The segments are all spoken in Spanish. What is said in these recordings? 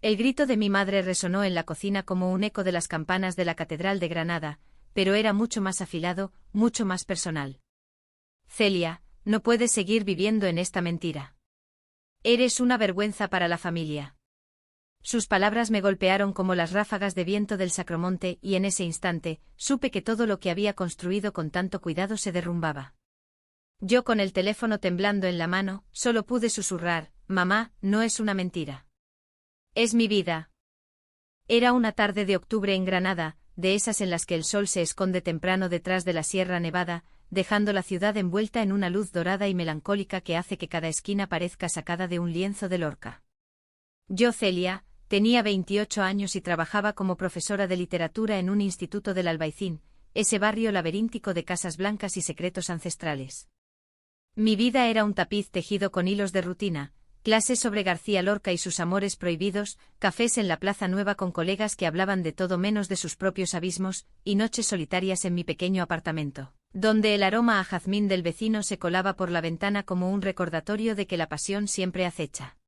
El grito de mi madre resonó en la cocina como un eco de las campanas de la Catedral de Granada, pero era mucho más afilado, mucho más personal. Celia, no puedes seguir viviendo en esta mentira. Eres una vergüenza para la familia. Sus palabras me golpearon como las ráfagas de viento del Sacromonte y en ese instante, supe que todo lo que había construido con tanto cuidado se derrumbaba. Yo con el teléfono temblando en la mano, solo pude susurrar, mamá, no es una mentira. Es mi vida. Era una tarde de octubre en Granada, de esas en las que el sol se esconde temprano detrás de la Sierra Nevada, dejando la ciudad envuelta en una luz dorada y melancólica que hace que cada esquina parezca sacada de un lienzo de Lorca. Yo, Celia, tenía 28 años y trabajaba como profesora de literatura en un instituto del Albaicín, ese barrio laberíntico de casas blancas y secretos ancestrales. Mi vida era un tapiz tejido con hilos de rutina, clases sobre García Lorca y sus amores prohibidos, cafés en la Plaza Nueva con colegas que hablaban de todo menos de sus propios abismos, y noches solitarias en mi pequeño apartamento, donde el aroma a jazmín del vecino se colaba por la ventana como un recordatorio de que la pasión siempre acecha.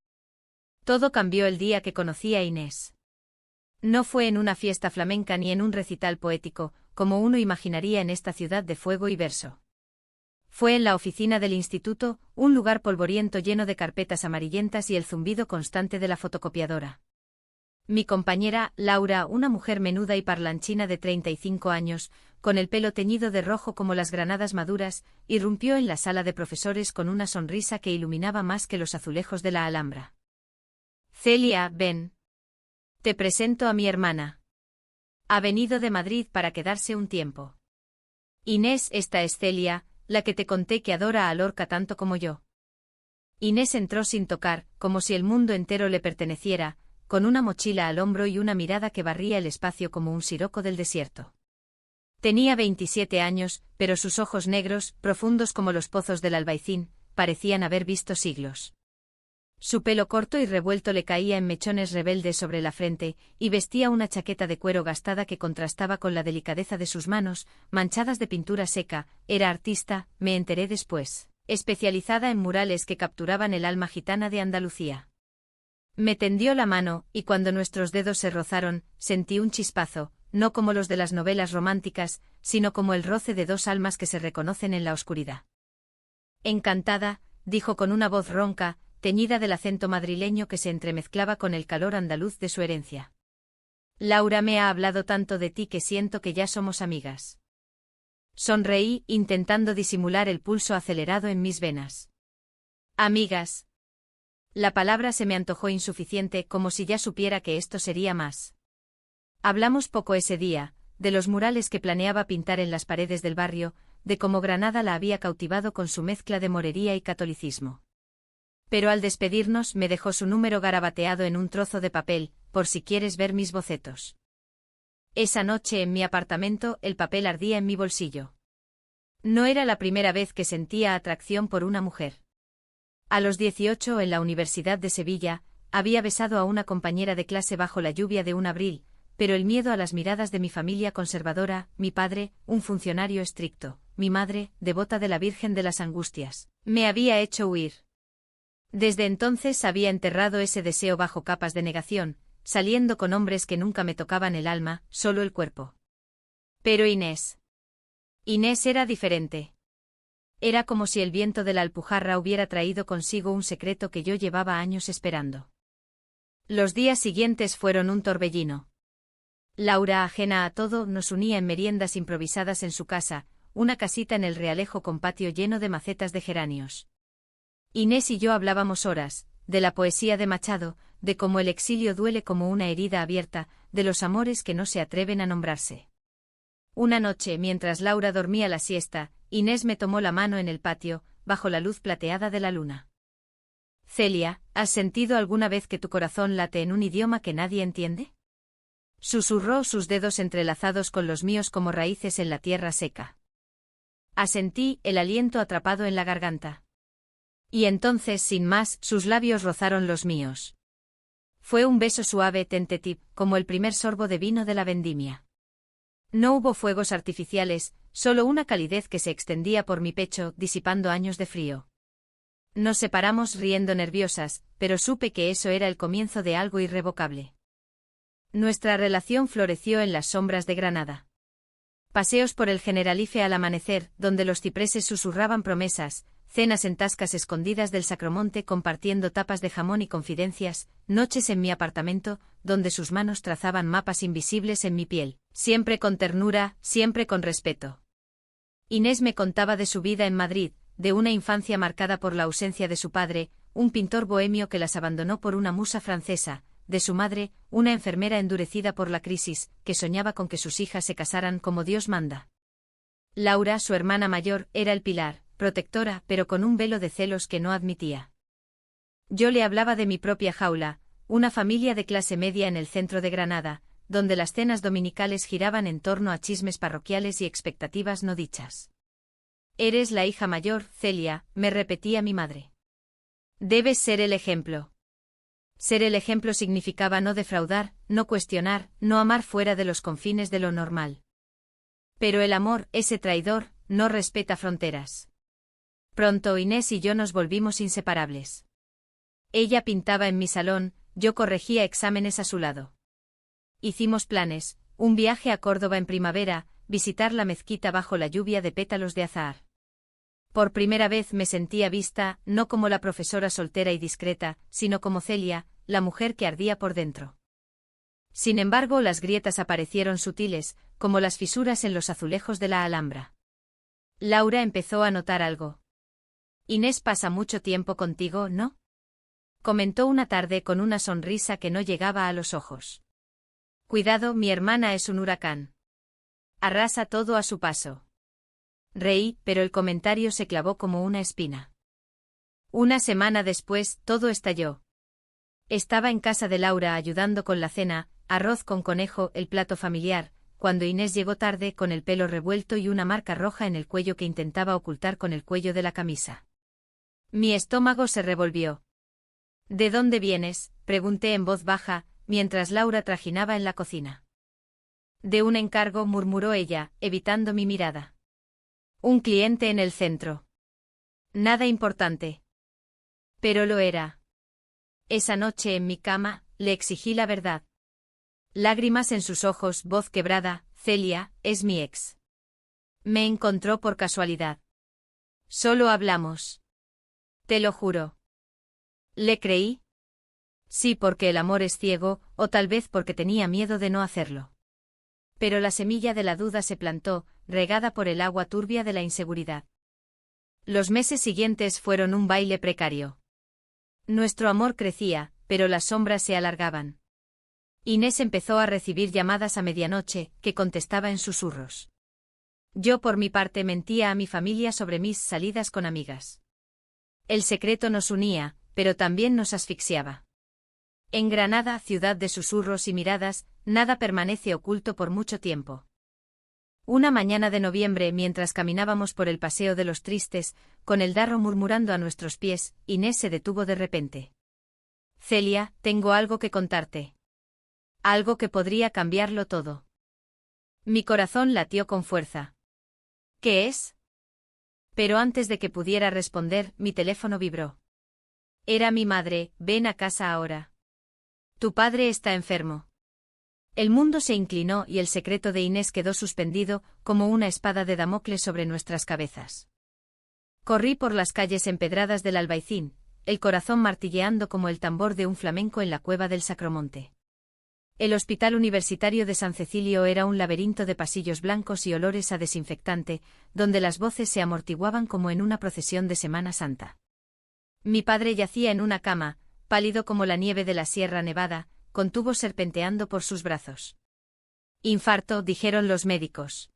Todo cambió el día que conocí a Inés. No fue en una fiesta flamenca ni en un recital poético, como uno imaginaría en esta ciudad de fuego y verso. Fue en la oficina del instituto, un lugar polvoriento lleno de carpetas amarillentas y el zumbido constante de la fotocopiadora. Mi compañera, Laura, una mujer menuda y parlanchina de 35 años, con el pelo teñido de rojo como las granadas maduras, irrumpió en la sala de profesores con una sonrisa que iluminaba más que los azulejos de la Alhambra. Celia, ven. Te presento a mi hermana. Ha venido de Madrid para quedarse un tiempo. Inés, esta es Celia, la que te conté que adora a Lorca tanto como yo. Inés entró sin tocar, como si el mundo entero le perteneciera, con una mochila al hombro y una mirada que barría el espacio como un siroco del desierto. Tenía 27 años, pero sus ojos negros, profundos como los pozos del Albaicín, parecían haber visto siglos. Su pelo corto y revuelto le caía en mechones rebeldes sobre la frente, y vestía una chaqueta de cuero gastada que contrastaba con la delicadeza de sus manos, manchadas de pintura seca. Era artista, me enteré después, especializada en murales que capturaban el alma gitana de Andalucía. Me tendió la mano, y cuando nuestros dedos se rozaron, sentí un chispazo, no como los de las novelas románticas, sino como el roce de dos almas que se reconocen en la oscuridad. Encantada, dijo con una voz ronca, teñida del acento madrileño que se entremezclaba con el calor andaluz de su herencia. Laura me ha hablado tanto de ti que siento que ya somos amigas. Sonreí, intentando disimular el pulso acelerado en mis venas. Amigas. La palabra se me antojó insuficiente, como si ya supiera que esto sería más. Hablamos poco ese día, de los murales que planeaba pintar en las paredes del barrio, de cómo Granada la había cautivado con su mezcla de morería y catolicismo. Pero al despedirnos me dejó su número garabateado en un trozo de papel, por si quieres ver mis bocetos. Esa noche en mi apartamento el papel ardía en mi bolsillo. No era la primera vez que sentía atracción por una mujer. A los 18, en la Universidad de Sevilla, había besado a una compañera de clase bajo la lluvia de un abril, pero el miedo a las miradas de mi familia conservadora, mi padre, un funcionario estricto, mi madre, devota de la Virgen de las Angustias, me había hecho huir. Desde entonces había enterrado ese deseo bajo capas de negación, saliendo con hombres que nunca me tocaban el alma, solo el cuerpo. Pero Inés. Inés era diferente. Era como si el viento de la Alpujarra hubiera traído consigo un secreto que yo llevaba años esperando. Los días siguientes fueron un torbellino. Laura, ajena a todo, nos unía en meriendas improvisadas en su casa, una casita en el Realejo con patio lleno de macetas de geranios. Inés y yo hablábamos horas, de la poesía de Machado, de cómo el exilio duele como una herida abierta, de los amores que no se atreven a nombrarse. Una noche, mientras Laura dormía la siesta, Inés me tomó la mano en el patio, bajo la luz plateada de la luna. Celia, ¿has sentido alguna vez que tu corazón late en un idioma que nadie entiende? Susurró, sus dedos entrelazados con los míos como raíces en la tierra seca. Asentí, el aliento atrapado en la garganta. Y entonces, sin más, sus labios rozaron los míos. Fue un beso suave, tentative, como el primer sorbo de vino de la vendimia. No hubo fuegos artificiales, solo una calidez que se extendía por mi pecho, disipando años de frío. Nos separamos riendo nerviosas, pero supe que eso era el comienzo de algo irrevocable. Nuestra relación floreció en las sombras de Granada. Paseos por el Generalife al amanecer, donde los cipreses susurraban promesas, cenas en tascas escondidas del Sacromonte compartiendo tapas de jamón y confidencias, noches en mi apartamento, donde sus manos trazaban mapas invisibles en mi piel, siempre con ternura, siempre con respeto. Inés me contaba de su vida en Madrid, de una infancia marcada por la ausencia de su padre, un pintor bohemio que las abandonó por una musa francesa, de su madre, una enfermera endurecida por la crisis, que soñaba con que sus hijas se casaran como Dios manda. Laura, su hermana mayor, era el pilar, protectora, pero con un velo de celos que no admitía. Yo le hablaba de mi propia jaula, una familia de clase media en el centro de Granada, donde las cenas dominicales giraban en torno a chismes parroquiales y expectativas no dichas. Eres la hija mayor, Celia, me repetía mi madre. Debes ser el ejemplo. Ser el ejemplo significaba no defraudar, no cuestionar, no amar fuera de los confines de lo normal. Pero el amor, ese traidor, no respeta fronteras. Pronto Inés y yo nos volvimos inseparables. Ella pintaba en mi salón, yo corregía exámenes a su lado. Hicimos planes, un viaje a Córdoba en primavera, visitar la mezquita bajo la lluvia de pétalos de azahar. Por primera vez me sentía vista, no como la profesora soltera y discreta, sino como Celia, la mujer que ardía por dentro. Sin embargo, las grietas aparecieron sutiles, como las fisuras en los azulejos de la Alhambra. Laura empezó a notar algo. Inés pasa mucho tiempo contigo, ¿no? Comentó una tarde con una sonrisa que no llegaba a los ojos. Cuidado, mi hermana es un huracán. Arrasa todo a su paso. Reí, pero el comentario se clavó como una espina. Una semana después, todo estalló. Estaba en casa de Laura ayudando con la cena, arroz con conejo, el plato familiar, cuando Inés llegó tarde con el pelo revuelto y una marca roja en el cuello que intentaba ocultar con el cuello de la camisa. Mi estómago se revolvió. ¿De dónde vienes?, pregunté en voz baja, mientras Laura trajinaba en la cocina. De un encargo, murmuró ella, evitando mi mirada. Un cliente en el centro. Nada importante. Pero lo era. Esa noche en mi cama, le exigí la verdad. Lágrimas en sus ojos, voz quebrada, Celia, es mi ex. Me encontró por casualidad. Solo hablamos. Te lo juro. ¿Le creí? Sí, porque el amor es ciego, o tal vez porque tenía miedo de no hacerlo. Pero la semilla de la duda se plantó, regada por el agua turbia de la inseguridad. Los meses siguientes fueron un baile precario. Nuestro amor crecía, pero las sombras se alargaban. Inés empezó a recibir llamadas a medianoche, que contestaba en susurros. Yo por mi parte mentía a mi familia sobre mis salidas con amigas. El secreto nos unía, pero también nos asfixiaba. En Granada, ciudad de susurros y miradas, nada permanece oculto por mucho tiempo. Una mañana de noviembre, mientras caminábamos por el Paseo de los Tristes, con el Darro murmurando a nuestros pies, Inés se detuvo de repente. Celia, tengo algo que contarte. Algo que podría cambiarlo todo. Mi corazón latió con fuerza. ¿Qué es? Pero antes de que pudiera responder, mi teléfono vibró. Era mi madre, ven a casa ahora. Tu padre está enfermo. El mundo se inclinó y el secreto de Inés quedó suspendido, como una espada de Damocles sobre nuestras cabezas. Corrí por las calles empedradas del Albaicín, el corazón martilleando como el tambor de un flamenco en la cueva del Sacromonte. El Hospital Universitario de San Cecilio era un laberinto de pasillos blancos y olores a desinfectante, donde las voces se amortiguaban como en una procesión de Semana Santa. Mi padre yacía en una cama, pálido como la nieve de la Sierra Nevada, con tubos serpenteando por sus brazos. Infarto, dijeron los médicos.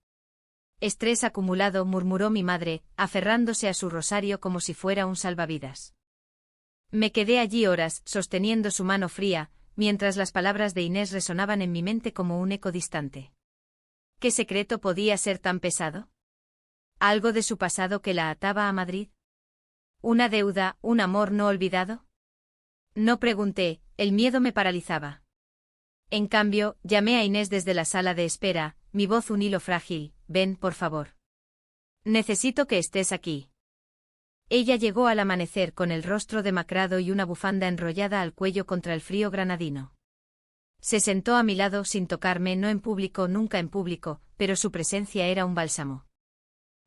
Estrés acumulado, murmuró mi madre, aferrándose a su rosario como si fuera un salvavidas. Me quedé allí horas, sosteniendo su mano fría, mientras las palabras de Inés resonaban en mi mente como un eco distante. ¿Qué secreto podía ser tan pesado? ¿Algo de su pasado que la ataba a Madrid? ¿Una deuda, un amor no olvidado? No pregunté, el miedo me paralizaba. En cambio, llamé a Inés desde la sala de espera, mi voz un hilo frágil, ven, por favor. Necesito que estés aquí. Ella llegó al amanecer con el rostro demacrado y una bufanda enrollada al cuello contra el frío granadino. Se sentó a mi lado sin tocarme, no en público, nunca en público, pero su presencia era un bálsamo.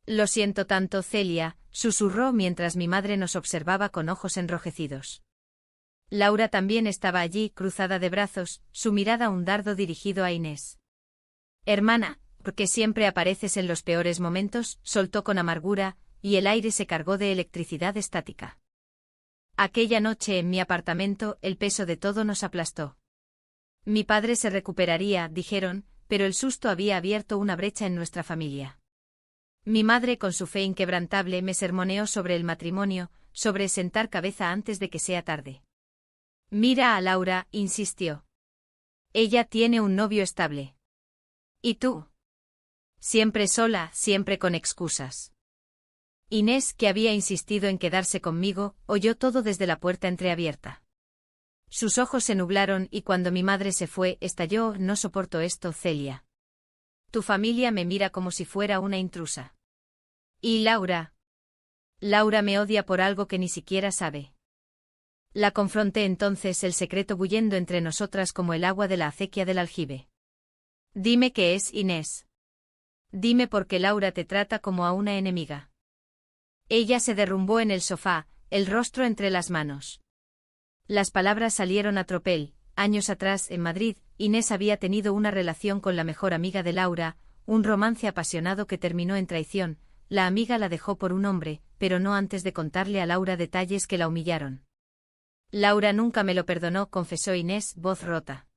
Lo siento tanto, Celia, susurró mientras mi madre nos observaba con ojos enrojecidos. Laura también estaba allí, cruzada de brazos, su mirada un dardo dirigido a Inés. Hermana, ¿por qué siempre apareces en los peores momentos?, soltó con amargura, y el aire se cargó de electricidad estática. Aquella noche en mi apartamento el peso de todo nos aplastó. Mi padre se recuperaría, dijeron, pero el susto había abierto una brecha en nuestra familia. Mi madre, con su fe inquebrantable, me sermoneó sobre el matrimonio, sobre sentar cabeza antes de que sea tarde. Mira a Laura, insistió. Ella tiene un novio estable. ¿Y tú? Siempre sola, siempre con excusas. Inés, que había insistido en quedarse conmigo, oyó todo desde la puerta entreabierta. Sus ojos se nublaron y cuando mi madre se fue, estalló: no soporto esto, Celia. Tu familia me mira como si fuera una intrusa. ¿Y Laura? Laura me odia por algo que ni siquiera sabe. La confronté entonces, el secreto bullendo entre nosotras como el agua de la acequia del aljibe. Dime qué es, Inés. Dime por qué Laura te trata como a una enemiga. Ella se derrumbó en el sofá, el rostro entre las manos. Las palabras salieron a tropel. Años atrás, en Madrid, Inés había tenido una relación con la mejor amiga de Laura, un romance apasionado que terminó en traición. La amiga la dejó por un hombre, pero no antes de contarle a Laura detalles que la humillaron. Laura nunca me lo perdonó, confesó Inés, voz rota.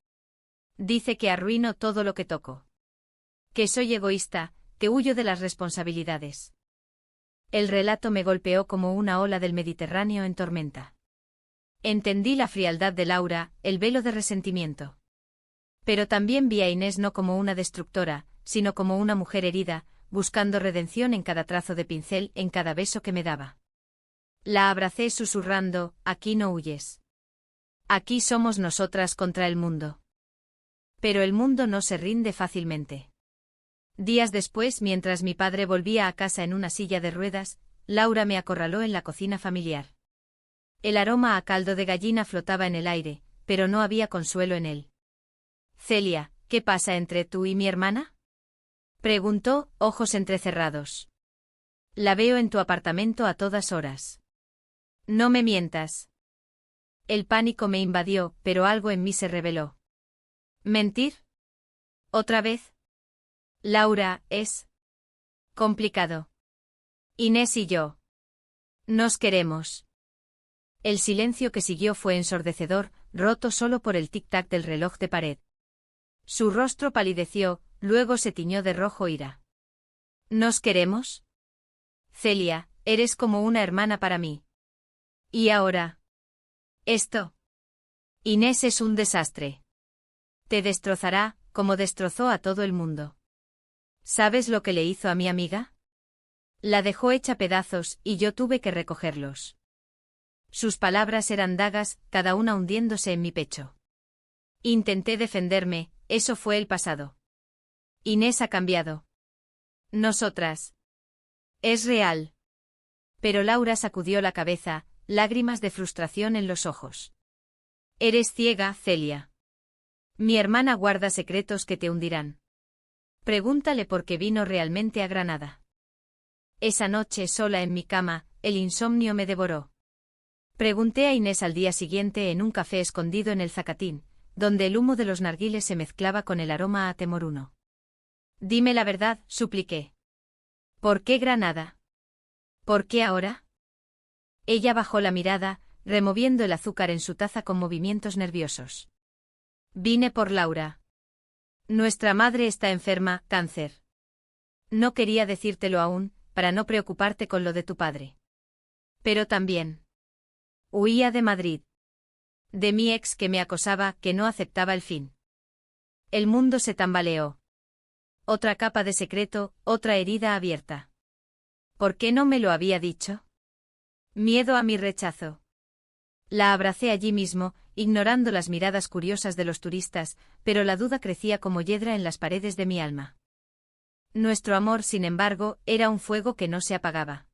Dice que arruino todo lo que toco. Que soy egoísta, que huyo de las responsabilidades. El relato me golpeó como una ola del Mediterráneo en tormenta. Entendí la frialdad de Laura, el velo de resentimiento. Pero también vi a Inés no como una destructora, sino como una mujer herida, buscando redención en cada trazo de pincel, en cada beso que me daba. La abracé susurrando: aquí no huyes. Aquí somos nosotras contra el mundo. Pero el mundo no se rinde fácilmente. Días después, mientras mi padre volvía a casa en una silla de ruedas, Laura me acorraló en la cocina familiar. El aroma a caldo de gallina flotaba en el aire, pero no había consuelo en él. Celia, ¿qué pasa entre tú y mi hermana?, preguntó, ojos entrecerrados. La veo en tu apartamento a todas horas. No me mientas. El pánico me invadió, pero algo en mí se rebeló. ¿Mentir? ¿Otra vez? Laura, es complicado. Inés y yo nos queremos. El silencio que siguió fue ensordecedor, roto solo por el tic-tac del reloj de pared. Su rostro palideció, luego se tiñó de rojo ira. ¿Nos queremos? Celia, eres como una hermana para mí. ¿Y ahora? Esto. Inés es un desastre. Te destrozará, como destrozó a todo el mundo. ¿Sabes lo que le hizo a mi amiga? La dejó hecha pedazos y yo tuve que recogerlos. Sus palabras eran dagas, cada una hundiéndose en mi pecho. Intenté defenderme, eso fue el pasado. Inés ha cambiado. Nosotras. Es real. Pero Laura sacudió la cabeza, lágrimas de frustración en los ojos. Eres ciega, Celia. Mi hermana guarda secretos que te hundirán. Pregúntale por qué vino realmente a Granada. Esa noche sola en mi cama, el insomnio me devoró. Pregunté a Inés al día siguiente en un café escondido en el Zacatín, donde el humo de los narguiles se mezclaba con el aroma a temoruno. Dime la verdad, supliqué. ¿Por qué Granada? ¿Por qué ahora? Ella bajó la mirada, removiendo el azúcar en su taza con movimientos nerviosos. Vine por Laura. Nuestra madre está enferma, cáncer. No quería decírtelo aún, para no preocuparte con lo de tu padre. Pero también huía de Madrid. De mi ex que me acosaba, que no aceptaba el fin. El mundo se tambaleó. Otra capa de secreto, otra herida abierta. ¿Por qué no me lo había dicho? Miedo a mi rechazo. La abracé allí mismo, ignorando las miradas curiosas de los turistas, pero la duda crecía como hiedra en las paredes de mi alma. Nuestro amor, sin embargo, era un fuego que no se apagaba.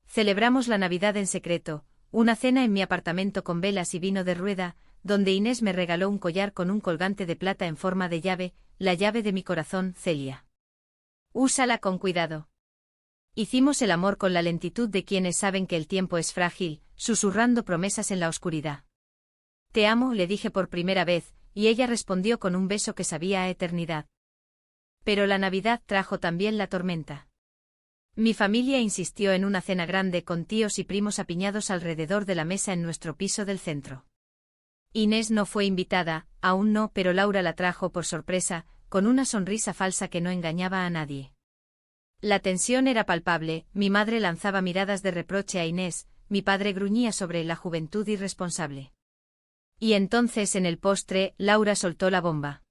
Celebramos la Navidad en secreto, una cena en mi apartamento con velas y vino de rueda, donde Inés me regaló un collar con un colgante de plata en forma de llave, la llave de mi corazón, Celia. Úsala con cuidado. Hicimos el amor con la lentitud de quienes saben que el tiempo es frágil, susurrando promesas en la oscuridad. Te amo, le dije por primera vez, y ella respondió con un beso que sabía a eternidad. Pero la Navidad trajo también la tormenta. Mi familia insistió en una cena grande con tíos y primos apiñados alrededor de la mesa en nuestro piso del centro. Inés no fue invitada, aún no, pero Laura la trajo por sorpresa, con una sonrisa falsa que no engañaba a nadie. La tensión era palpable, mi madre lanzaba miradas de reproche a Inés, mi padre gruñía sobre la juventud irresponsable. Y entonces en el postre, Laura soltó la bomba.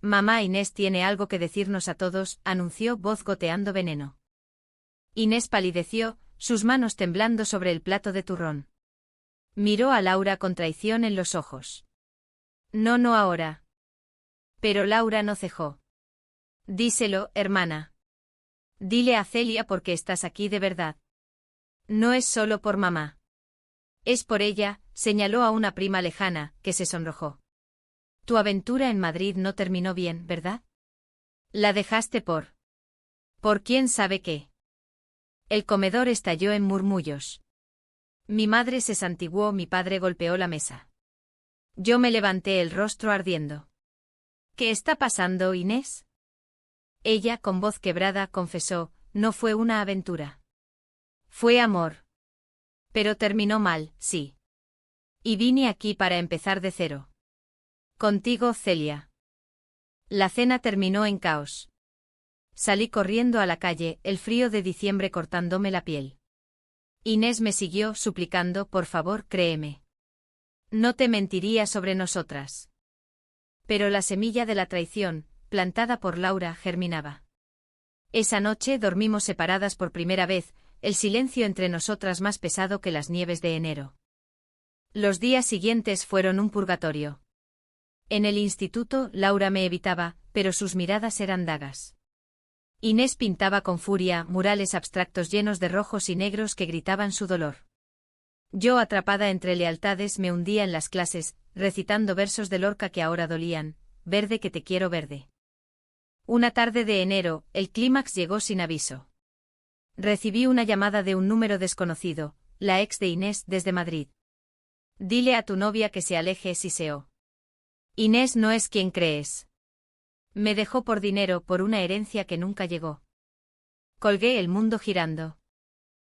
Mamá, Inés tiene algo que decirnos a todos, anunció, voz goteando veneno. Inés palideció, sus manos temblando sobre el plato de turrón. Miró a Laura con traición en los ojos. No ahora. Pero Laura no cejó. Díselo, hermana. Dile a Celia por qué estás aquí de verdad. No es solo por mamá. Es por ella, señaló a una prima lejana, que se sonrojó. Tu aventura en Madrid no terminó bien, ¿verdad? La dejaste ¿Por quién sabe qué? El comedor estalló en murmullos. Mi madre se santiguó, mi padre golpeó la mesa. Yo me levanté, el rostro ardiendo. ¿Qué está pasando, Inés? Ella, con voz quebrada, confesó, no fue una aventura. Fue amor. Pero terminó mal, sí. Y vine aquí para empezar de cero. Contigo, Celia. La cena terminó en caos. Salí corriendo a la calle, el frío de diciembre cortándome la piel. Inés me siguió, suplicando, por favor, créeme. No te mentiría sobre nosotras. Pero la semilla de la traición, plantada por Laura, germinaba. Esa noche dormimos separadas por primera vez, el silencio entre nosotras más pesado que las nieves de enero. Los días siguientes fueron un purgatorio. En el instituto, Laura me evitaba, pero sus miradas eran dagas. Inés pintaba con furia murales abstractos llenos de rojos y negros que gritaban su dolor. Yo, atrapada entre lealtades, me hundía en las clases, recitando versos de Lorca que ahora dolían, verde que te quiero verde. Una tarde de enero, el clímax llegó sin aviso. Recibí una llamada de un número desconocido, la ex de Inés desde Madrid. Dile a tu novia que se aleje, siseó. Inés no es quien crees. Me dejó por dinero, por una herencia que nunca llegó. Colgué, el mundo girando.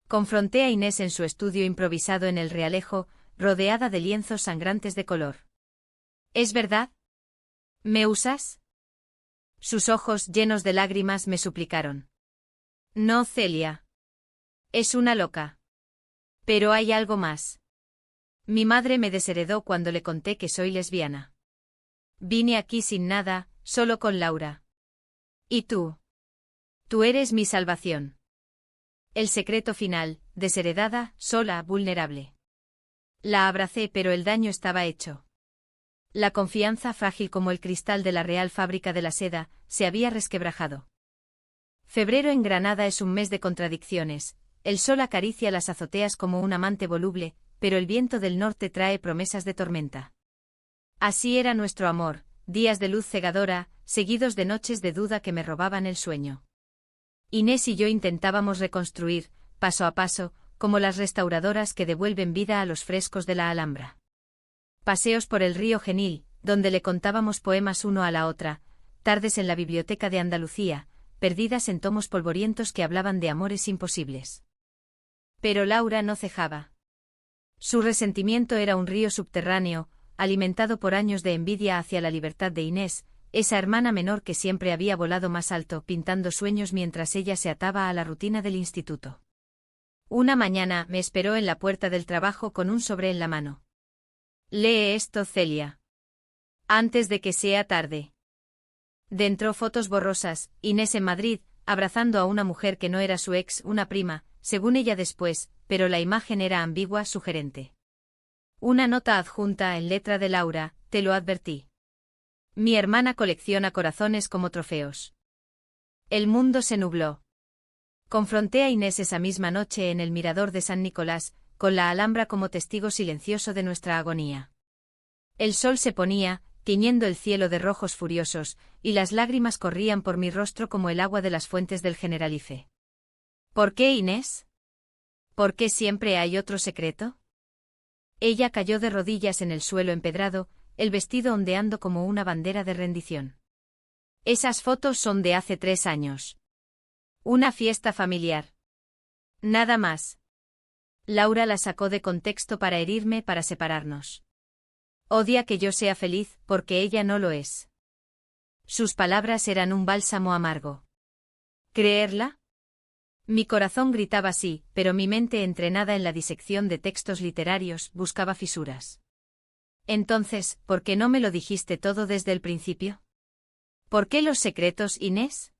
Confronté a Inés en su estudio improvisado en el Realejo, rodeada de lienzos sangrantes de color. ¿Es verdad? ¿Me usas? Sus ojos llenos de lágrimas me suplicaron. No, Celia. Es una loca. Pero hay algo más. Mi madre me desheredó cuando le conté que soy lesbiana. Vine aquí sin nada, solo con Laura. ¿Y tú? Tú eres mi salvación. El secreto final, desheredada, sola, vulnerable. La abracé, pero el daño estaba hecho. La confianza, frágil como el cristal de la Real Fábrica de la Seda, se había resquebrajado. Febrero en Granada es un mes de contradicciones. El sol acaricia las azoteas como un amante voluble, pero el viento del norte trae promesas de tormenta. Así era nuestro amor, días de luz cegadora, seguidos de noches de duda que me robaban el sueño. Inés y yo intentábamos reconstruir, paso a paso, como las restauradoras que devuelven vida a los frescos de la Alhambra. Paseos por el río Genil, donde le contábamos poemas uno a la otra, tardes en la biblioteca de Andalucía, perdidas en tomos polvorientos que hablaban de amores imposibles. Pero Laura no cejaba. Su resentimiento era un río subterráneo, alimentado por años de envidia hacia la libertad de Inés, esa hermana menor que siempre había volado más alto, pintando sueños mientras ella se ataba a la rutina del instituto. Una mañana me esperó en la puerta del trabajo con un sobre en la mano. Lee esto, Celia. Antes de que sea tarde. Dentro fotos borrosas, Inés en Madrid, abrazando a una mujer que no era su ex, una prima, según ella después, pero la imagen era ambigua, sugerente. Una nota adjunta en letra de Laura, te lo advertí. Mi hermana colecciona corazones como trofeos. El mundo se nubló. Confronté a Inés esa misma noche en el mirador de San Nicolás, con la Alhambra como testigo silencioso de nuestra agonía. El sol se ponía, tiñendo el cielo de rojos furiosos, y las lágrimas corrían por mi rostro como el agua de las fuentes del Generalife. ¿Por qué, Inés? ¿Por qué siempre hay otro secreto? Ella cayó de rodillas en el suelo empedrado, el vestido ondeando como una bandera de rendición. Esas fotos son de hace 3 años. Una fiesta familiar. Nada más. Laura la sacó de contexto para herirme, para separarnos. Odia que yo sea feliz, porque ella no lo es. Sus palabras eran un bálsamo amargo. ¿Creerla? Mi corazón gritaba sí, pero mi mente, entrenada en la disección de textos literarios, buscaba fisuras. Entonces, ¿por qué no me lo dijiste todo desde el principio? ¿Por qué los secretos, Inés?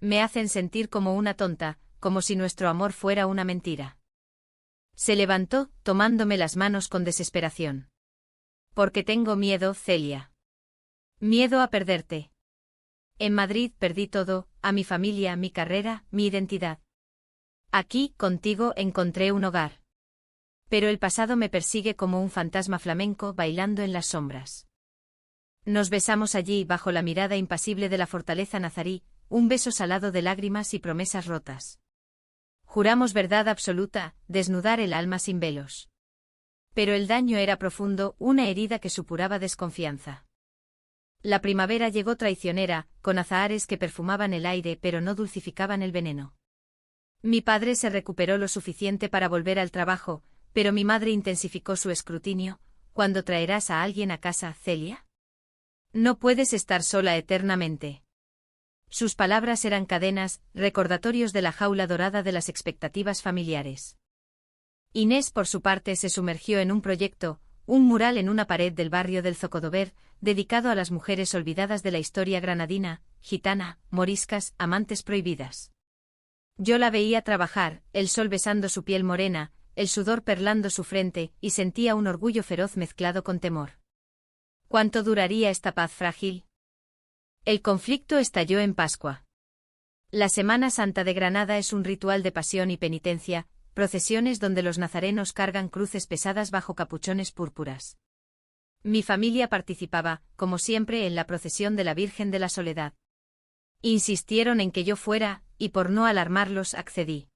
Me hacen sentir como una tonta, como si nuestro amor fuera una mentira. Se levantó, tomándome las manos con desesperación. Porque tengo miedo, Celia. Miedo a perderte. En Madrid perdí todo, a mi familia, mi carrera, mi identidad. Aquí, contigo, encontré un hogar. Pero el pasado me persigue como un fantasma flamenco bailando en las sombras. Nos besamos allí bajo la mirada impasible de la fortaleza nazarí, un beso salado de lágrimas y promesas rotas. Juramos verdad absoluta, desnudar el alma sin velos. Pero el daño era profundo, una herida que supuraba desconfianza. La primavera llegó traicionera, con azahares que perfumaban el aire pero no dulcificaban el veneno. Mi padre se recuperó lo suficiente para volver al trabajo, pero mi madre intensificó su escrutinio. ¿Cuándo traerás a alguien a casa, Celia? No puedes estar sola eternamente. Sus palabras eran cadenas, recordatorios de la jaula dorada de las expectativas familiares. Inés, por su parte, se sumergió en un proyecto, un mural en una pared del barrio del Zocodover, dedicado a las mujeres olvidadas de la historia granadina, gitana, moriscas, amantes prohibidas. Yo la veía trabajar, el sol besando su piel morena, el sudor perlando su frente, y sentía un orgullo feroz mezclado con temor. ¿Cuánto duraría esta paz frágil? El conflicto estalló en Pascua. La Semana Santa de Granada es un ritual de pasión y penitencia, procesiones donde los nazarenos cargan cruces pesadas bajo capuchones púrpuras. Mi familia participaba, como siempre, en la procesión de la Virgen de la Soledad. Insistieron en que yo fuera, y por no alarmarlos accedí.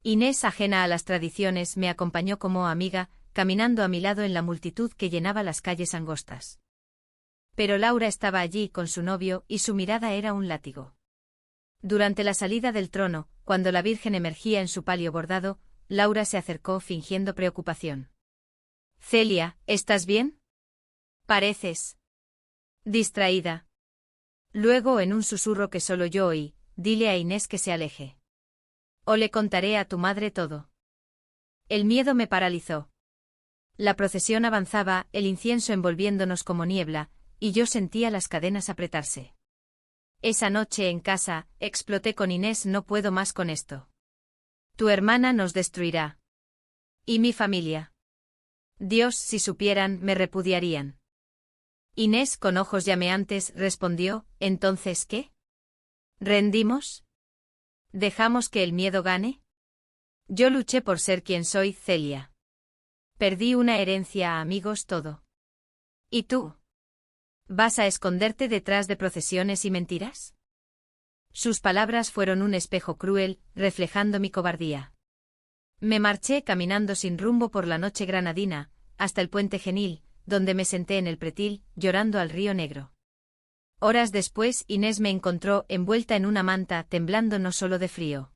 Inés, ajena a las tradiciones, me acompañó como amiga, caminando a mi lado en la multitud que llenaba las calles angostas. Pero Laura estaba allí con su novio y su mirada era un látigo. Durante la salida del trono, cuando la Virgen emergía en su palio bordado, Laura se acercó fingiendo preocupación. Celia, ¿estás bien? Pareces distraída. Luego, en un susurro que solo yo oí, dile a Inés que se aleje. O le contaré a tu madre todo. El miedo me paralizó. La procesión avanzaba, el incienso envolviéndonos como niebla, y yo sentía las cadenas apretarse. Esa noche en casa, exploté con Inés: no puedo más con esto. Tu hermana nos destruirá. ¿Y mi familia? Dios, si supieran, me repudiarían. Inés, con ojos llameantes, respondió: ¿entonces qué? ¿Rendimos? ¿Dejamos que el miedo gane? Yo luché por ser quien soy, Celia. Perdí una herencia, a amigos, todo. ¿Y tú? ¿Vas a esconderte detrás de procesiones y mentiras? Sus palabras fueron un espejo cruel, reflejando mi cobardía. Me marché caminando sin rumbo por la noche granadina, hasta el puente Genil, donde me senté en el pretil, llorando al río Negro. Horas después, Inés me encontró envuelta en una manta, temblando no solo de frío.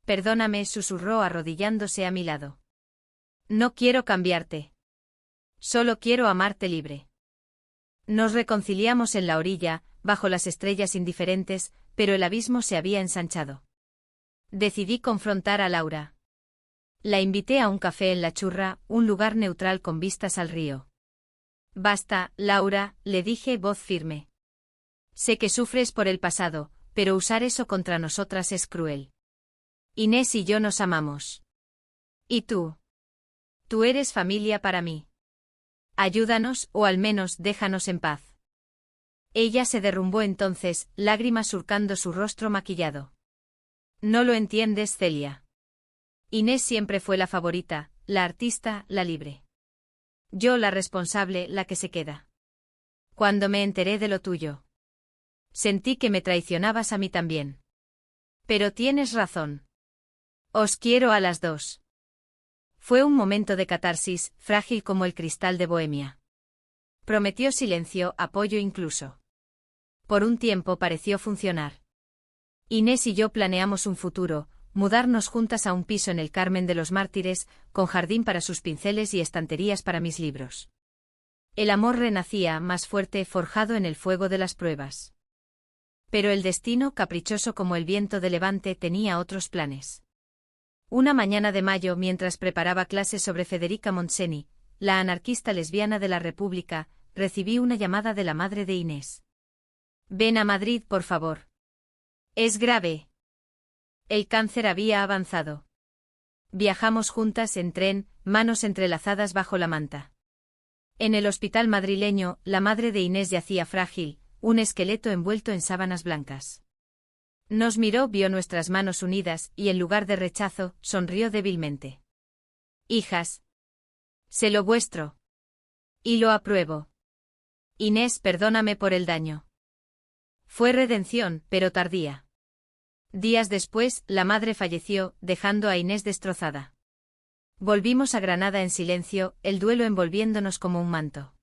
Perdóname, susurró arrodillándose a mi lado. No quiero cambiarte. Solo quiero amarte libre. Nos reconciliamos en la orilla, bajo las estrellas indiferentes, pero el abismo se había ensanchado. Decidí confrontar a Laura. La invité a un café en La Churra, un lugar neutral con vistas al río. Basta, Laura, le dije, voz firme. Sé que sufres por el pasado, pero usar eso contra nosotras es cruel. Inés y yo nos amamos. ¿Y tú? Tú eres familia para mí. Ayúdanos, o al menos déjanos en paz. Ella se derrumbó entonces, lágrimas surcando su rostro maquillado. No lo entiendes, Celia. Inés siempre fue la favorita, la artista, la libre. Yo la responsable, la que se queda. Cuando me enteré de lo tuyo, sentí que me traicionabas a mí también. Pero tienes razón. Os quiero a las dos. Fue un momento de catarsis, frágil como el cristal de Bohemia. Prometió silencio, apoyo incluso. Por un tiempo pareció funcionar. Inés y yo planeamos un futuro, mudarnos juntas a un piso en el Carmen de los Mártires, con jardín para sus pinceles y estanterías para mis libros. El amor renacía, más fuerte, forjado en el fuego de las pruebas. Pero el destino, caprichoso como el viento de levante, tenía otros planes. Una mañana de mayo, mientras preparaba clases sobre Federica Montseny, la anarquista lesbiana de la República, recibí una llamada de la madre de Inés. «Ven a Madrid, por favor. Es grave». El cáncer había avanzado. Viajamos juntas en tren, manos entrelazadas bajo la manta. En el hospital madrileño, la madre de Inés yacía frágil, un esqueleto envuelto en sábanas blancas. Nos miró, vio nuestras manos unidas, y en lugar de rechazo, sonrió débilmente. «Hijas. Sé lo vuestro. Y lo apruebo. Inés, perdóname por el daño». Fue redención, pero tardía. Días después, la madre falleció, dejando a Inés destrozada. Volvimos a Granada en silencio, el duelo envolviéndonos como un manto.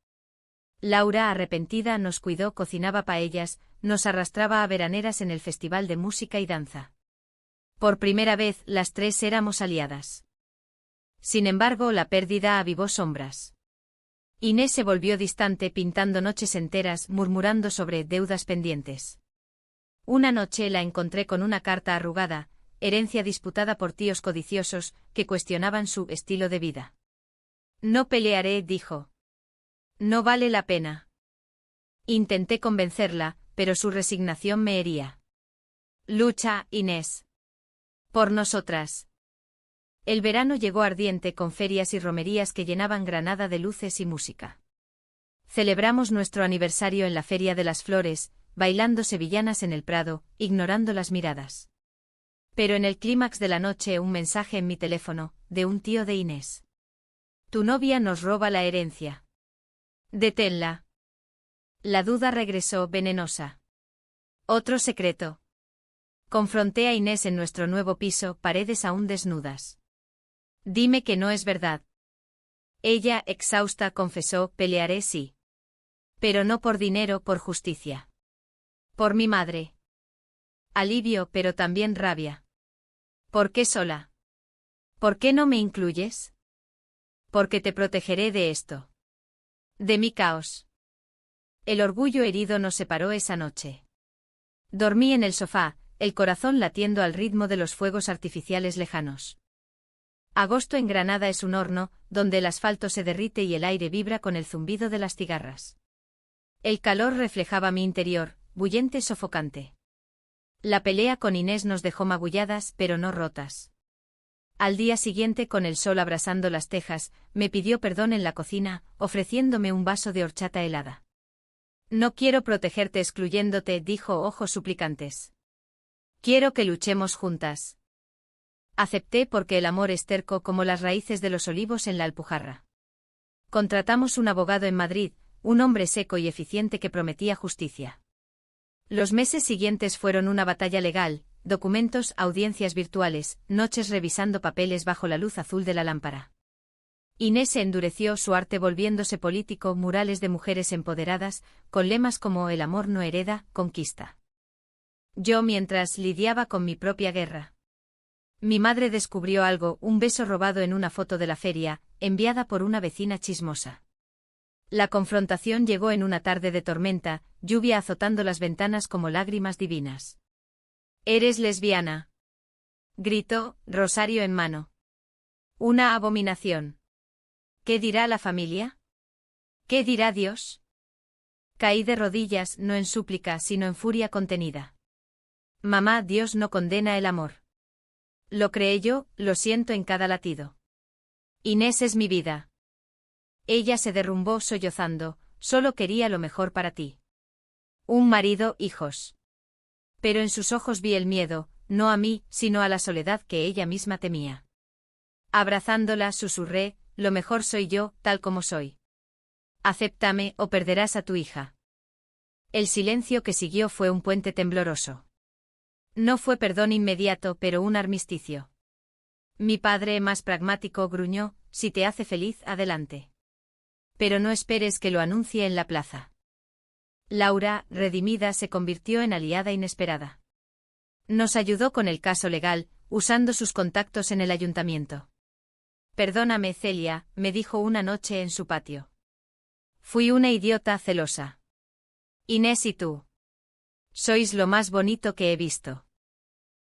Laura, arrepentida, nos cuidó, cocinaba paellas, nos arrastraba a veraneras en el festival de música y danza. Por primera vez, las tres éramos aliadas. Sin embargo, la pérdida avivó sombras. Inés se volvió distante, pintando noches enteras, murmurando sobre deudas pendientes. Una noche la encontré con una carta arrugada, herencia disputada por tíos codiciosos, que cuestionaban su estilo de vida. «No pelearé», dijo. «No vale la pena». Intenté convencerla, pero su resignación me hería. «Lucha, Inés. Por nosotras». El verano llegó ardiente, con ferias y romerías que llenaban Granada de luces y música. Celebramos nuestro aniversario en la Feria de las Flores, bailando sevillanas en el Prado, ignorando las miradas. Pero en el clímax de la noche, un mensaje en mi teléfono, de un tío de Inés. «Tu novia nos roba la herencia. Deténla». La duda regresó, venenosa. Otro secreto. Confronté a Inés en nuestro nuevo piso, paredes aún desnudas. «Dime que no es verdad». Ella, exhausta, confesó: «Pelearé, sí. Pero no por dinero, por justicia. Por mi madre». Alivio, pero también rabia. «¿Por qué sola? ¿Por qué no me incluyes?» «Porque te protegeré de esto. De mi caos». El orgullo herido nos separó esa noche. Dormí en el sofá, el corazón latiendo al ritmo de los fuegos artificiales lejanos. Agosto en Granada es un horno, donde el asfalto se derrite y el aire vibra con el zumbido de las cigarras. El calor reflejaba mi interior, bullente, sofocante. La pelea con Inés nos dejó magulladas, pero no rotas. Al día siguiente, con el sol abrasando las tejas, me pidió perdón en la cocina, ofreciéndome un vaso de horchata helada. «No quiero protegerte excluyéndote», dijo, ojos suplicantes. «Quiero que luchemos juntas». Acepté, porque el amor es terco como las raíces de los olivos en la Alpujarra. Contratamos un abogado en Madrid, un hombre seco y eficiente que prometía justicia. Los meses siguientes fueron una batalla legal, documentos, audiencias virtuales, noches revisando papeles bajo la luz azul de la lámpara. Inés se endureció, su arte volviéndose político, murales de mujeres empoderadas, con lemas como «El amor no hereda, conquista». Yo, mientras, lidiaba con mi propia guerra. Mi madre descubrió algo, un beso robado en una foto de la feria, enviada por una vecina chismosa. La confrontación llegó en una tarde de tormenta, lluvia azotando las ventanas como lágrimas divinas. «¿Eres lesbiana?», gritó, rosario en mano. «Una abominación. ¿Qué dirá la familia? ¿Qué dirá Dios?». Caí de rodillas, no en súplica, sino en furia contenida. «Mamá, Dios no condena el amor. Lo creé yo, lo siento en cada latido. Inés es mi vida». Ella se derrumbó sollozando: «Solo quería lo mejor para ti. Un marido, hijos». Pero en sus ojos vi el miedo, no a mí, sino a la soledad que ella misma temía. Abrazándola, susurré, lo mejor soy yo, tal como soy. Acéptame o perderás a tu hija. El silencio que siguió fue un puente tembloroso. No fue perdón inmediato, pero un armisticio. Mi padre, más pragmático, gruñó, si te hace feliz, adelante. Pero no esperes que lo anuncie en la plaza. Laura, redimida, se convirtió en aliada inesperada. Nos ayudó con el caso legal, usando sus contactos en el ayuntamiento. Perdóname, Celia, me dijo una noche en su patio. Fui una idiota celosa. Inés y tú. Sois lo más bonito que he visto.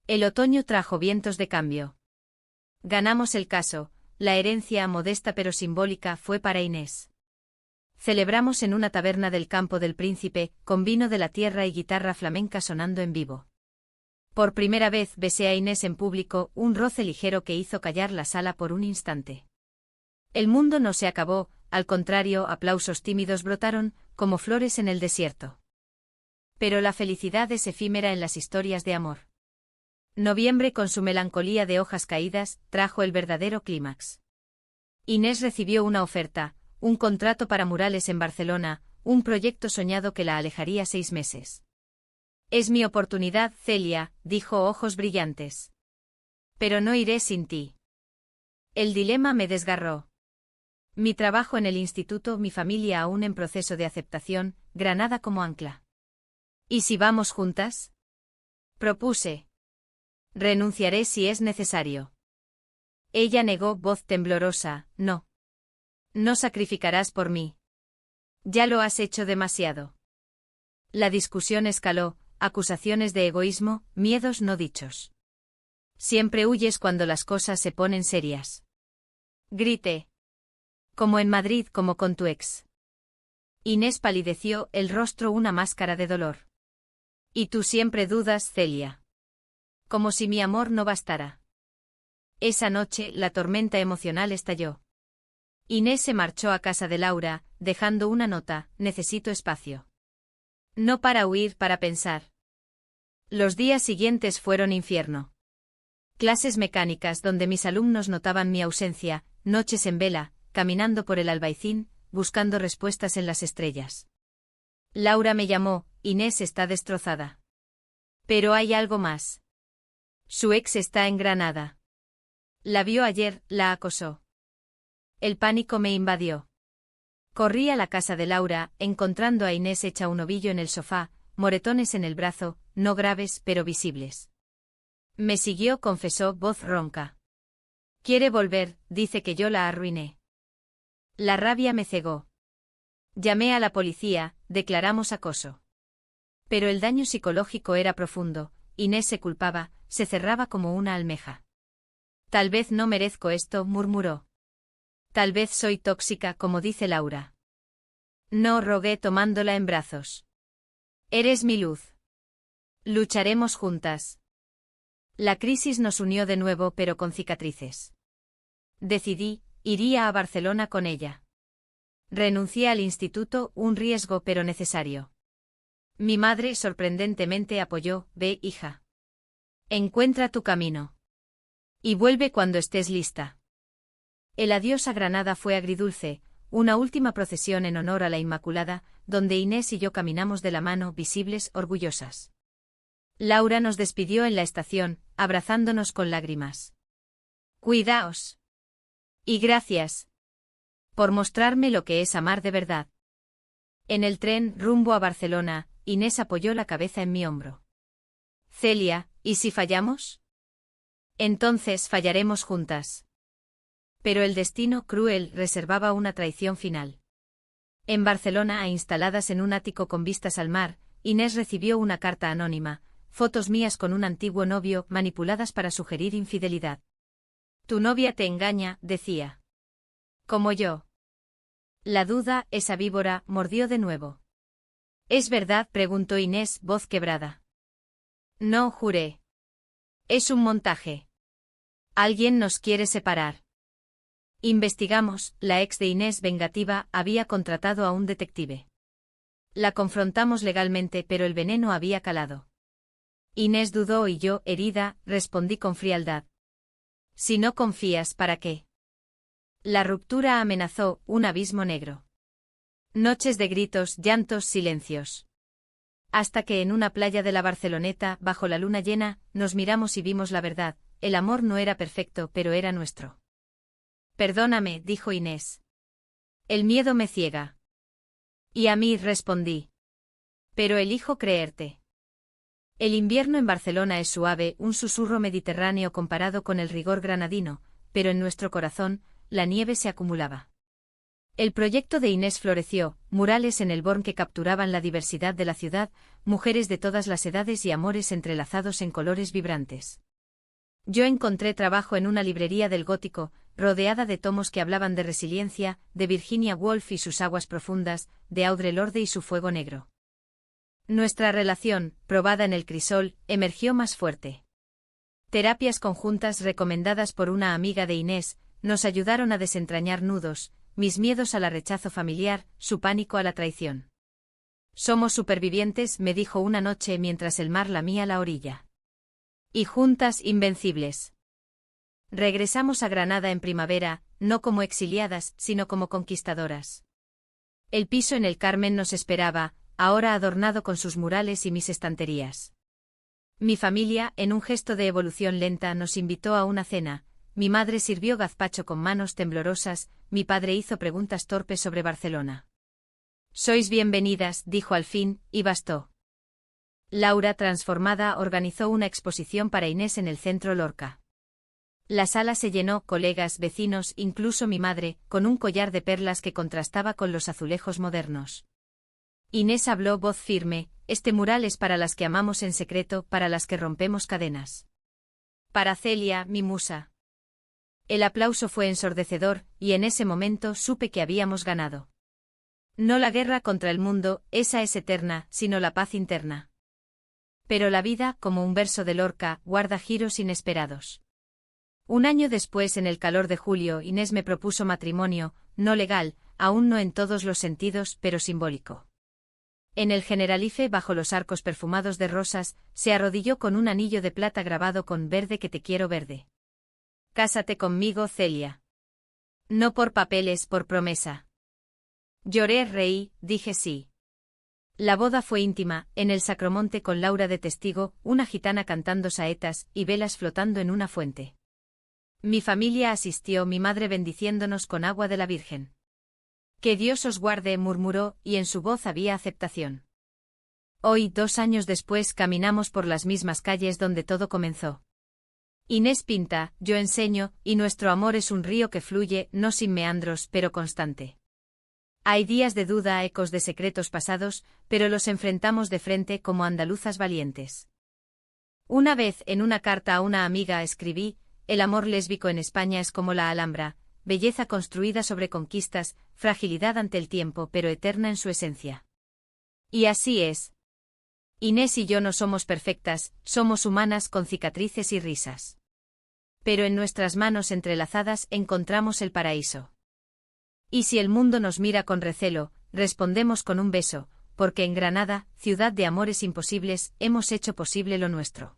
El otoño trajo vientos de cambio. Ganamos el caso, la herencia, modesta pero simbólica, fue para Inés. Celebramos en una taberna del Campo del Príncipe, con vino de la tierra y guitarra flamenca sonando en vivo. Por primera vez besé a Inés en público, un roce ligero que hizo callar la sala por un instante. El mundo no se acabó, al contrario, aplausos tímidos brotaron, como flores en el desierto. Pero la felicidad es efímera en las historias de amor. Noviembre, con su melancolía de hojas caídas, trajo el verdadero clímax. Inés recibió una oferta, un contrato para murales en Barcelona, un proyecto soñado que la alejaría 6 meses. Es mi oportunidad, Celia, dijo, ojos brillantes. Pero no iré sin ti. El dilema me desgarró. Mi trabajo en el instituto, mi familia aún en proceso de aceptación, Granada como ancla. ¿Y si vamos juntas? Propuse. Renunciaré si es necesario. Ella negó, voz temblorosa, no. No sacrificarás por mí. Ya lo has hecho demasiado. La discusión escaló, acusaciones de egoísmo, miedos no dichos. Siempre huyes cuando las cosas se ponen serias. Grité. Como en Madrid, como con tu ex. Inés palideció, el rostro una máscara de dolor. Y tú siempre dudas, Celia. Como si mi amor no bastara. Esa noche, la tormenta emocional estalló. Inés se marchó a casa de Laura, dejando una nota, necesito espacio. No para huir, para pensar. Los días siguientes fueron infierno. Clases mecánicas donde mis alumnos notaban mi ausencia, noches en vela, caminando por el Albaicín, buscando respuestas en las estrellas. Laura me llamó, Inés está destrozada. Pero hay algo más. Su ex está en Granada. La vio ayer, la acosó. El pánico me invadió. Corrí a la casa de Laura, encontrando a Inés hecha un ovillo en el sofá, moretones en el brazo, no graves pero visibles. Me siguió, confesó, voz ronca. Quiere volver, dice que yo la arruiné. La rabia me cegó. Llamé a la policía, declaramos acoso. Pero el daño psicológico era profundo, Inés se culpaba, se cerraba como una almeja. Tal vez no merezco esto, murmuró. Tal vez soy tóxica, como dice Laura. No, rogué tomándola en brazos. Eres mi luz. Lucharemos juntas. La crisis nos unió de nuevo, pero con cicatrices. Decidí, iría a Barcelona con ella. Renuncié al instituto, un riesgo pero necesario. Mi madre sorprendentemente apoyó, ve, hija. Encuentra tu camino. Y vuelve cuando estés lista. El adiós a Granada fue agridulce, una última procesión en honor a la Inmaculada, donde Inés y yo caminamos de la mano, visibles, orgullosas. Laura nos despidió en la estación, abrazándonos con lágrimas. Cuidaos. Y gracias. Por mostrarme lo que es amar de verdad. En el tren, rumbo a Barcelona, Inés apoyó la cabeza en mi hombro. Celia, ¿y si fallamos? Entonces fallaremos juntas. Pero el destino cruel reservaba una traición final. En Barcelona, instaladas en un ático con vistas al mar, Inés recibió una carta anónima, fotos mías con un antiguo novio, manipuladas para sugerir infidelidad. Tu novia te engaña, decía. Como yo. La duda, esa víbora, mordió de nuevo. ¿Es verdad?, preguntó Inés, voz quebrada. No, juré. Es un montaje. Alguien nos quiere separar. Investigamos, la ex de Inés, vengativa, había contratado a un detective. La confrontamos legalmente, pero el veneno había calado. Inés dudó y yo, herida, respondí con frialdad. Si no confías, ¿para qué? La ruptura amenazó, un abismo negro. Noches de gritos, llantos, silencios. Hasta que en una playa de la Barceloneta, bajo la luna llena, nos miramos y vimos la verdad, el amor no era perfecto, pero era nuestro. Perdóname, dijo Inés. El miedo me ciega. Y a mí, respondí. Pero elijo creerte. El invierno en Barcelona es suave, un susurro mediterráneo comparado con el rigor granadino, pero en nuestro corazón, la nieve se acumulaba. El proyecto de Inés floreció, murales en el Born que capturaban la diversidad de la ciudad, mujeres de todas las edades y amores entrelazados en colores vibrantes. Yo encontré trabajo en una librería del gótico, rodeada de tomos que hablaban de resiliencia, de Virginia Woolf y sus aguas profundas, de Audre Lorde y su fuego negro. Nuestra relación, probada en el crisol, emergió más fuerte. Terapias conjuntas recomendadas por una amiga de Inés, nos ayudaron a desentrañar nudos, mis miedos al rechazo familiar, su pánico a la traición. Somos supervivientes, me dijo una noche mientras el mar lamía la orilla. Y juntas invencibles. Regresamos a Granada en primavera, no como exiliadas, sino como conquistadoras. El piso en el Carmen nos esperaba, ahora adornado con sus murales y mis estanterías. Mi familia, en un gesto de evolución lenta, nos invitó a una cena. Mi madre sirvió gazpacho con manos temblorosas, mi padre hizo preguntas torpes sobre Barcelona. Sois bienvenidas, dijo al fin, y bastó. Laura, transformada, organizó una exposición para Inés en el centro Lorca. La sala se llenó, colegas, vecinos, incluso mi madre, con un collar de perlas que contrastaba con los azulejos modernos. Inés habló voz firme, este mural es para las que amamos en secreto, para las que rompemos cadenas. Para Celia, mi musa. El aplauso fue ensordecedor, y en ese momento supe que habíamos ganado. No la guerra contra el mundo, esa es eterna, sino la paz interna. Pero la vida, como un verso de Lorca, guarda giros inesperados. Un año después, en el calor de julio, Inés me propuso matrimonio, no legal, aún no en todos los sentidos, pero simbólico. En el Generalife, bajo los arcos perfumados de rosas, se arrodilló con un anillo de plata grabado con verde que te quiero verde. Cásate conmigo, Celia. No por papeles, por promesa. Lloré, reí, dije sí. La boda fue íntima, en el Sacromonte con Laura de testigo, una gitana cantando saetas y velas flotando en una fuente. Mi familia asistió, mi madre bendiciéndonos con agua de la Virgen. Que Dios os guarde, murmuró, y en su voz había aceptación. Hoy, 2 años después, caminamos por las mismas calles donde todo comenzó. Inés pinta, yo enseño, y nuestro amor es un río que fluye, no sin meandros, pero constante. Hay días de duda, ecos de secretos pasados, pero los enfrentamos de frente como andaluzas valientes. Una vez, en una carta a una amiga, escribí, el amor lésbico en España es como la Alhambra, belleza construida sobre conquistas, fragilidad ante el tiempo, pero eterna en su esencia. Y así es. Inés y yo no somos perfectas, somos humanas con cicatrices y risas. Pero en nuestras manos entrelazadas encontramos el paraíso. Y si el mundo nos mira con recelo, respondemos con un beso, porque en Granada, ciudad de amores imposibles, hemos hecho posible lo nuestro.